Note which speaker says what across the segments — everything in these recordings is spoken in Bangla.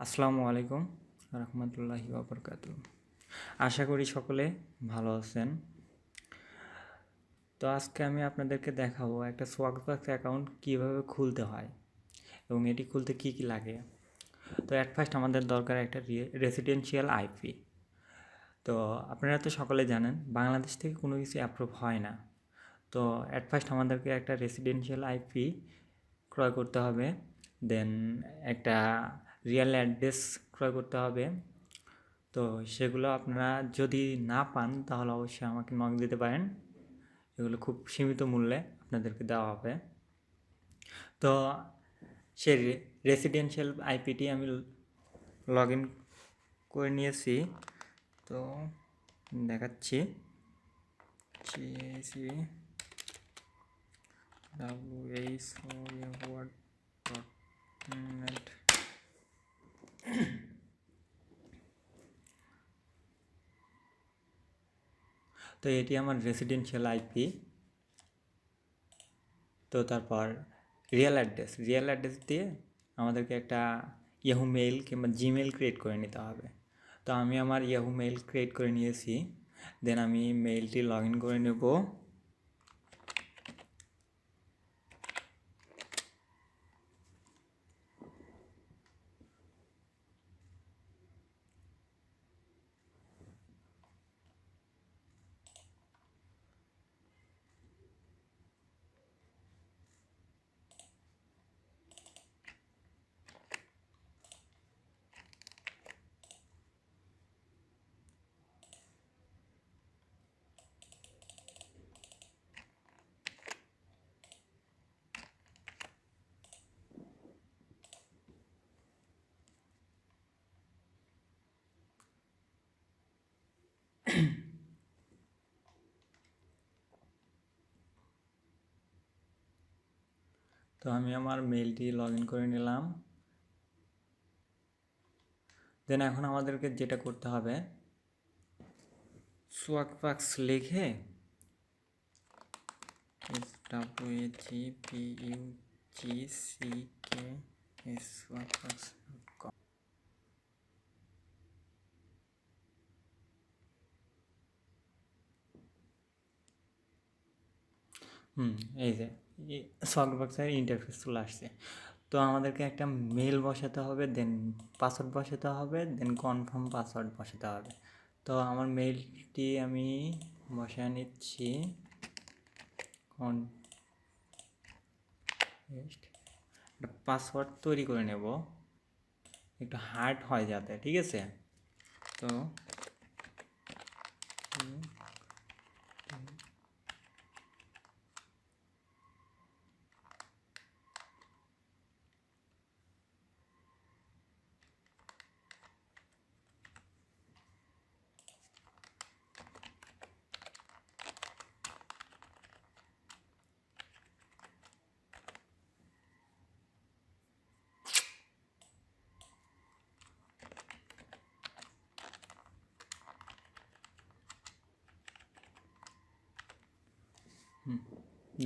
Speaker 1: আসসালামু আলাইকুম রহমতুল্লাহি ওবরকাতু। আশা করি সকলে ভালো আছেন। তো আজকে আমি আপনাদেরকে দেখাবো একটা সোয়াগবাক্স অ্যাকাউন্ট কীভাবে খুলতে হয় এবং এটি খুলতে কি কি লাগে। তো অ্যাট ফার্স্ট আমাদের দরকার একটা রেসিডেন্সিয়াল আইপি। তো আপনারা তো সকলে জানেন বাংলাদেশ থেকে কোনো কিছু অ্যাপ্রুভ হয় না। তো অ্যাট ফার্স্ট আমাদেরকে একটা রেসিডেন্সিয়াল আইপি ক্রয় করতে হবে, দেন একটা রিয়েল অ্যাড্রেস ক্রয় করতে হবে। তো সেগুলো আপনারা যদি না পান তাহলে অবশ্যই আমাকে নক দিতে পারেন, এগুলো খুব সীমিত মূল্যে আপনাদেরকে দেওয়া হবে। তো সেই রেসিডেন্সিয়াল আইপিটি আমি লগ ইন করে নিয়েছি, তো দেখাচ্ছি whword.net। তো এটি আমার রেসিডেন্সিয়াল আইপি। তো তারপর রিয়েল অ্যাড্রেস দিয়ে আমাদেরকে একটা ইয়াহু মেইল কিংবা জিমেইল ক্রিয়েট করে নিতে হবে। তো আমি আমার ইয়াহু মেইল ক্রিয়েট করে নিয়েছি, দেন আমি মেইলটি লগ ইন করে নেব। তো আমি আমার মেইলটি লগ ইন করে নিলাম। দেন এখন আমাদেরকে যেটা করতে হবে, সোয়াগবাক্স লিখে swagbucks.com। এই যে সোয়াগবাক্সের ইন্টারফেস চলে আসছে। তো আমাদেরকে একটা মেল বসাতে হবে, দেন পাসওয়ার্ড বসাতে হবে, দেন কনফার্ম পাসওয়ার্ড বসাতে হবে। তো আমার মেলটি আমি বসায় নিচ্ছি, একটা পাসওয়ার্ড তৈরি করে নেব, একটু হার্ড হয় যাতে, ঠিক আছে। তো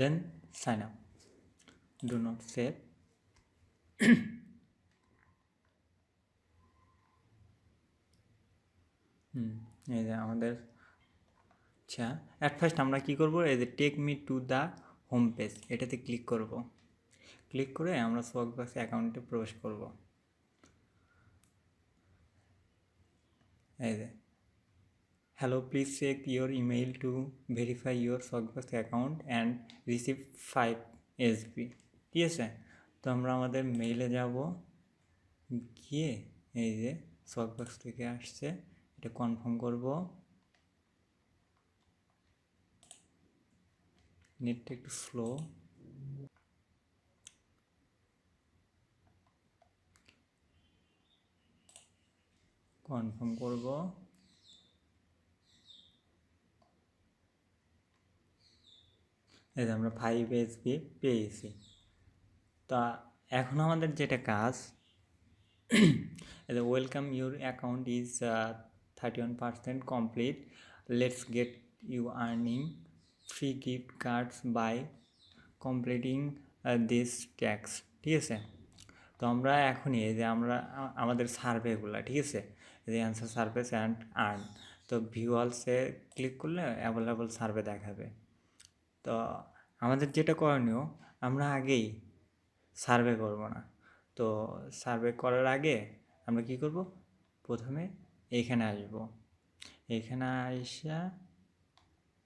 Speaker 1: then sign up, do not save. এই যে আমাদের, আচ্ছা অ্যাট ফার্স্ট আমরা কী করবো, এই যে take me to the home page, এটাতে ক্লিক করব। ক্লিক করে আমরা সোয়াগবাক্স অ্যাকাউন্টে প্রবেশ করব। এই যে hello, please check your email to verify your Swagbucks account and receive 5 SB, ঠিক আছে। তো আমরা আমাদের মেইলে যাব, গিয়ে এই যে সোয়াগবাক্স থেকে আসছে এটা কনফার্ম করব। নেটটা একটু স্লো, কনফার্ম করব। এই যে আমরা 5 SB পেয়েছি। তা এখন আমাদের যেটা কাজ, welcome your account is 31% complete, let's get you earning free gift cards by completing this ট্যাক্স, ঠিক আছে। তো আমরা এখনই এই যে আমরা আমাদের সার্ভেগুলো, ঠিক আছে, এই যে অ্যান্সার সার্ভেস অ্যান্ড আর্ন, তো ভিউ অলসে ক্লিক করলে অ্যাভেলেবল সার্ভে দেখাবে। তো আমাদের যেটা করণীয়, আমরা আগেই সার্ভে করব না। তো সার্ভে করার আগে আমরা কি করব, প্রথমে এইখানে আসব, এইখানে আইসা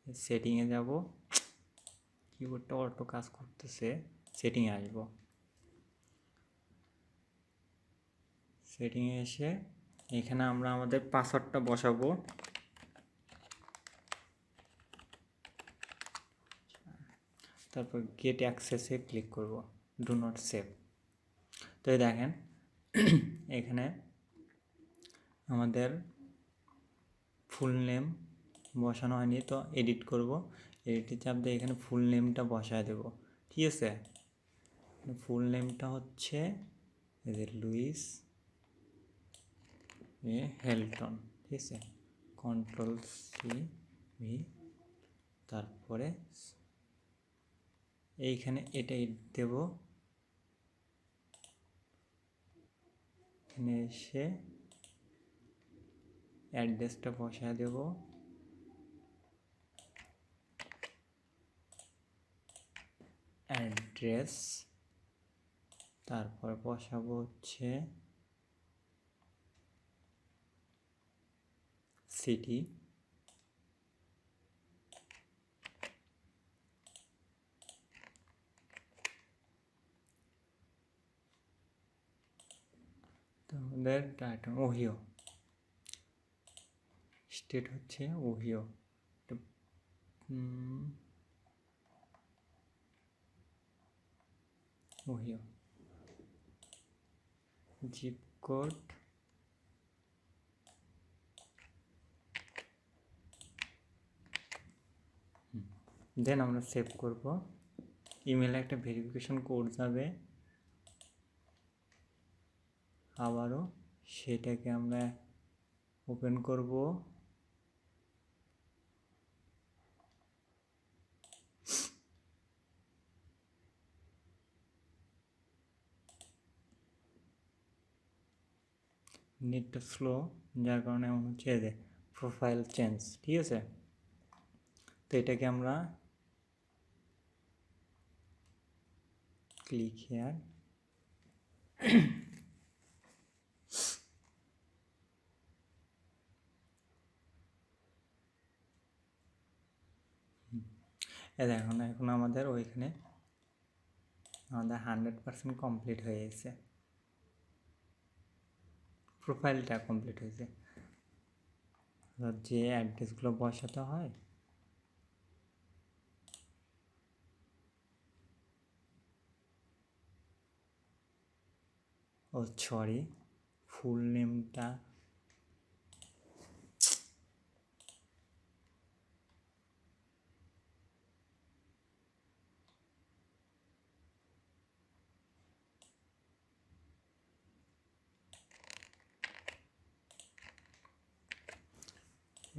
Speaker 1: সেটিংয়ে যাব, কিবোর্ডটা অটো কাজ করতেছে, সেটিংয়ে আসব, সেটিংয়ে এসে এখানে আমরা আমাদের পাসওয়ার্ডটা বসাবো। তারপর গেট অ্যাক্সেসে ক্লিক করব, ডু নট সেভ। তো এই দেখেন এখানে আমাদের ফুল নেম বসানো হয়নি, তো এডিট করব, এডিটে চাপ দিয়ে এখানে ফুল নেমটা বসায় দেব, ঠিক আছে। ফুল নেমটা হচ্ছে এই যে লুইস হেলটন, ঠিক আছে, কন্ট্রোল সি ভি, তারপরে এইখানে এটাই দেব, এখানে এসে অ্যাড্রেসটা বসায় দেব, অ্যাড্রেস, তারপর বসাবো হচ্ছে সিটি, আমাদের ডাটা ওহিও, স্টেট হচ্ছে ওহিও, ওহিও, জিপ কোড দেন আমরা সেভ করব। ইমেলে একটা ভেরিফিকেশন কোড যাবে, আবারও সেটাকে আমরা ওপেন করব, নেটটা স্লো, যার কারণে এমন হচ্ছে যে প্রোফাইল চেঞ্জ, ঠিক আছে। তো এটাকে আমরা ক্লিক হেয়ার, এখন আমাদের ওইখানে আমাদের 100% কমপ্লিট হয়ে গেছে, প্রোফাইলটা কমপ্লিট হয়েছে। যে অ্যাড্রেসগুলো বসাতে হয়, ও সরি, ফুল নেমটা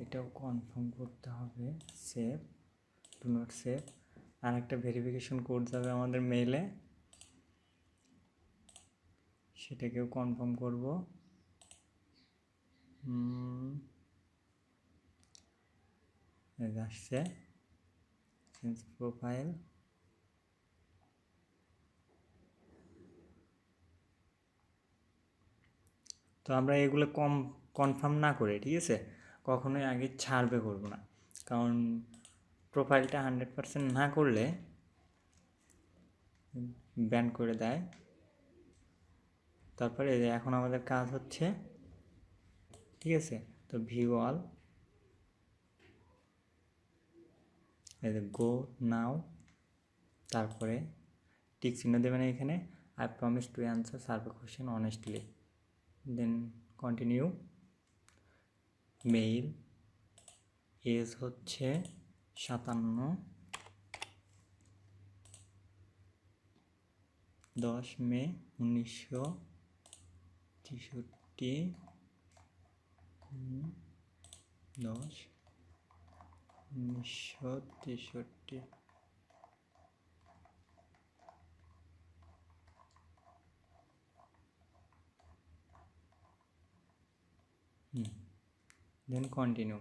Speaker 1: এটাও কনফার্ম করতে হবে, সেভ, ডু নট সেভ। আর একটা ভেরিফিকেশন কোড যাবে আমাদের মেইলে, সেটাকেও কনফার্ম করব। আসছে চেঞ্জ প্রোফাইল, তো আমরা এগুলো কনফার্ম না করে, ঠিক আছে, কখনোই আগে ছাড়বে করবো না, কারণ প্রোফাইলটা 100% না করলে ব্যান করে দেয়। তারপরে এখন আমাদের কাজ হচ্ছে, ঠিক আছে, তো ভিউ অল, গো নাও, তারপরে টিক চিহ্ন দেবেন এখানে, I promise to answer survey question honestly, then continue. Male, age হচ্ছে 57, 10 মে 1963, 10/1963। Then continue.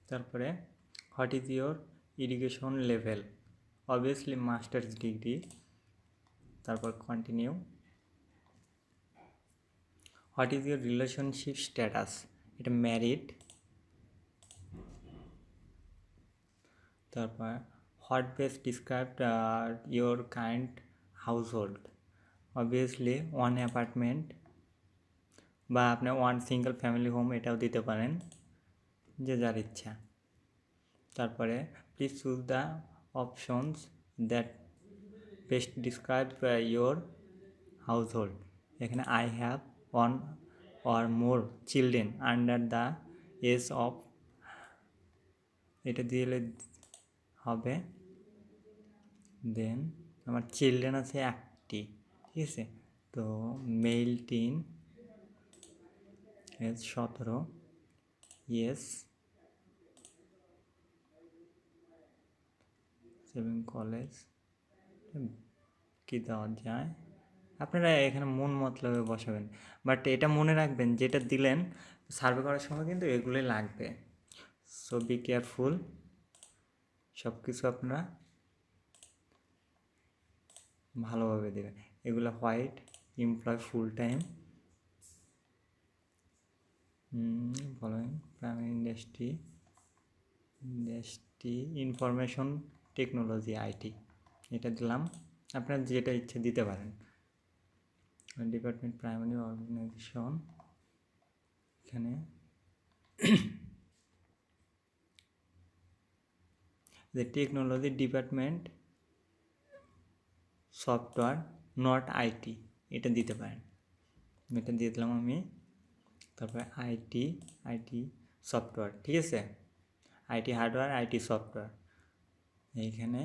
Speaker 1: তারপরে what is your education level, obviously masters degree. তারপর continue. What is your relationship status, এটা ম্যারিড। তারপর what best describe your kind household, obviously one apartment বা আপনি ওয়ান সিঙ্গেল ফ্যামিলি হোম এটাও দিতে পারেন, যে যার ইচ্ছা। তারপরে please choose the options that best describe your household. এখানে I have one or more children under the age of, এটা দিলে হবে। দেন আমার চিলড্রেন আছে একটি, ঠিক আছে। তো male teenage 17, yes 7 college, কী দেওয়া যায় আপনারা এখানে মন মতলবে বসাবেন। বাট এটা মনে রাখবেন যেটা দিলেন সার্ভে করার সময় কিন্তু এগুলোই লাগবে। সো বি কেয়ারফুল, সব কিছু আপনারা ভালোভাবে দেবেন। এগুলো white employ full time, following primary industry information technology IT, এটা দিলাম। আপনার যেটা ইচ্ছে দিতে পারেন। ডিপার্টমেন্ট প্রাইমারি অর্গানাইজেশন, এখানে যে technology department software not IT, এটা দিতে পারেন, এটা দিয়ে দিলাম আমি। তারপরে আইটি সফটওয়্যার, ঠিক আছে, আইটি হার্ডওয়্যার আইটি সফটওয়্যার এইখানে।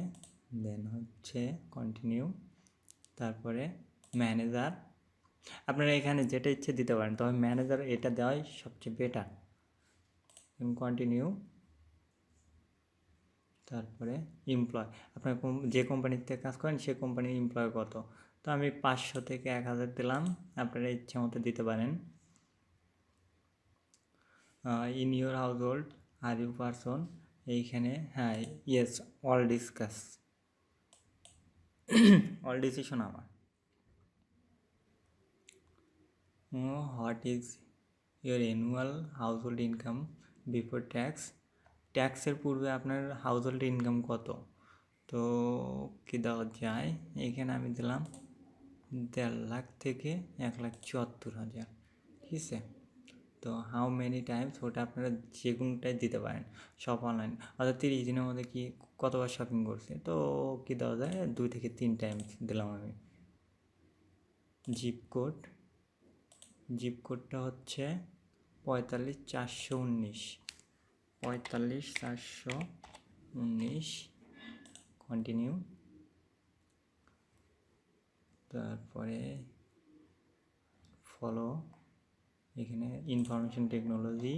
Speaker 1: দেন হচ্ছে কন্টিনিউ। তারপরে ম্যানেজার, আপনারা এখানে যেটা ইচ্ছে দিতে পারেন, তবে ম্যানেজার এটা দেওয়াই সবচেয়ে বেটার। কন্টিনিউ। তারপরে এমপ্লয়, আপনার যে কোম্পানিতে কাজ করেন সে কোম্পানির এমপ্লয় কত, তো আমি 500 থেকে 1000 দিলাম, আপনারা ইচ্ছে মতো দিতে পারেন। In your household are you person, এইখানে হ্যাঁ yes all discuss, all decision আমার। What is your annual household income before tax, ট্যাক্সের পূর্বে আপনার হাউস হোল্ড ইনকাম কত, তো কী দেওয়া যায়, এইখানে আমি দিলাম 1.5 লাখ থেকে 1,74,000, ঠিক আছে। তো হাউ মেনি টাইমস, ওটা আপনারা যে কোনোটাই দিতে পারেন, সব অনলাইন, অর্থাৎ 30 দিনের মধ্যে কি কতবার শপিং করছে, তো কী দেওয়া যায় 2 থেকে 3 টাইমস দিলাম আমি। জিপ কোডটা হচ্ছে 45,419, 45,419, কন্টিনিউ। তারপরে ফলো, এখানে information technology,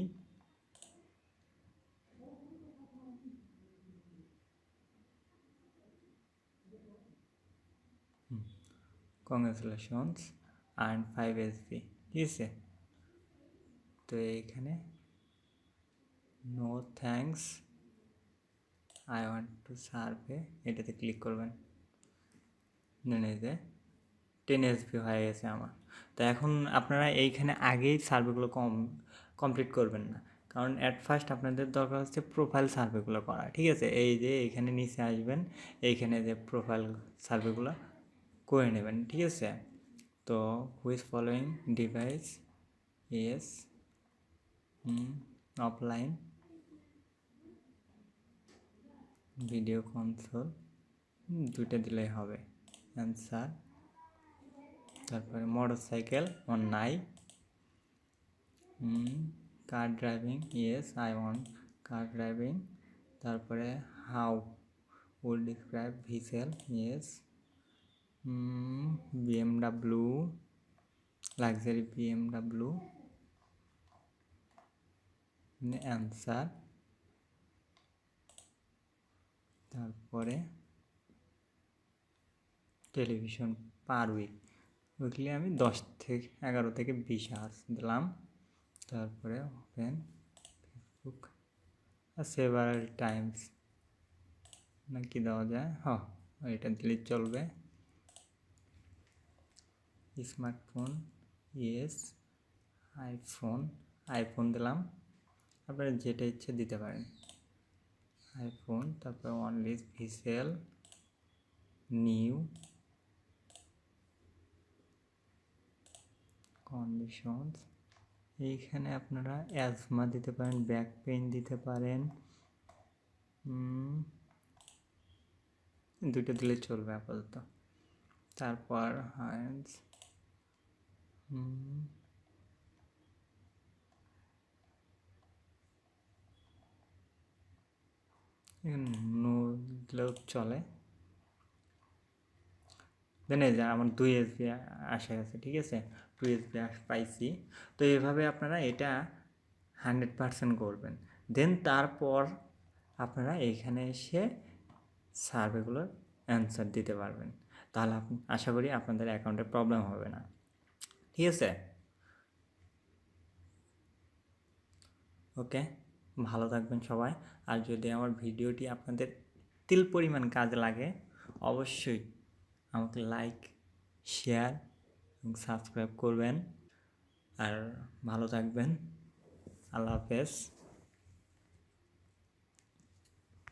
Speaker 1: congratulations and 5 SP, ঠিক আছে। তো এইখানে no thanks I want to survey, এটাতে ক্লিক করবেন। যে 10 SP হয়ে গেছে আমার। তো এখন আপনারা এইখানে আগেই সার্ভেগুলো কমপ্লিট করবেন না, কারণ অ্যাট ফার্স্ট আপনাদের দরকার হচ্ছে প্রোফাইল সার্ভেগুলো করা, ঠিক আছে। এই যে এইখানে নিচে আসবেন, এইখানে যে প্রোফাইল সার্ভেগুলো করে নেবেন, ঠিক আছে। তো which following device, yes, offline, video console, দুইটা দিলেই হবে অ্যান্সার। তারপরে মোটর সাইকেল অন নাই, car driving, yes I want car driving. তারপরে how would describe vehicle, yes. BMW luxury BMW, answer. তারপরে টেলিভিশন পার উইক, উইকলি আমি 11 থেকে 20 আওয়ার্স দিলাম। তারপরে ওপেন ফেসবুক আর সেভারাল টাইমস নাকি দেওয়া যায়, এটা দিলে চলবে। স্মার্টফোন ইয়েস, আইফোন দিলাম, আপনারা যেটা ইচ্ছে দিতে পারেন। আইফোন, তারপরে অনলি ভিসেল নিউ কন্ডিশনস। এইখানে আপনারা অ্যাজমা দিতে পারেন, ব্যাক পেইন দিতে পারেন, দুটো দিলে চলবে আপাতত। তারপর হ্যান্ডস, নো দিলেও চলে। দেন এই যে আমার 2 SB আসে গেছে, ঠিক আছে, 2 SB পাইছি। তো এইভাবে আপনারা এটা 100% করবেন। দেন তারপর আপনারা এইখানে এসে সার্ভেগুলোর অ্যান্সার দিতে পারবেন। তাহলে আশা করি আপনাদের অ্যাকাউন্টে প্রবলেম হবে না, ঠিক আছে। ওকে, ভালো থাকবেন সবাই। আর যদি আমার ভিডিওটি আপনাদের তিল পরিমাণ কাজে লাগে, অবশ্যই আমাকে লাইক, শেয়ার এবং সাবস্ক্রাইব করবেন। আর ভালো থাকবেন। আল্লাহ হাফেজ।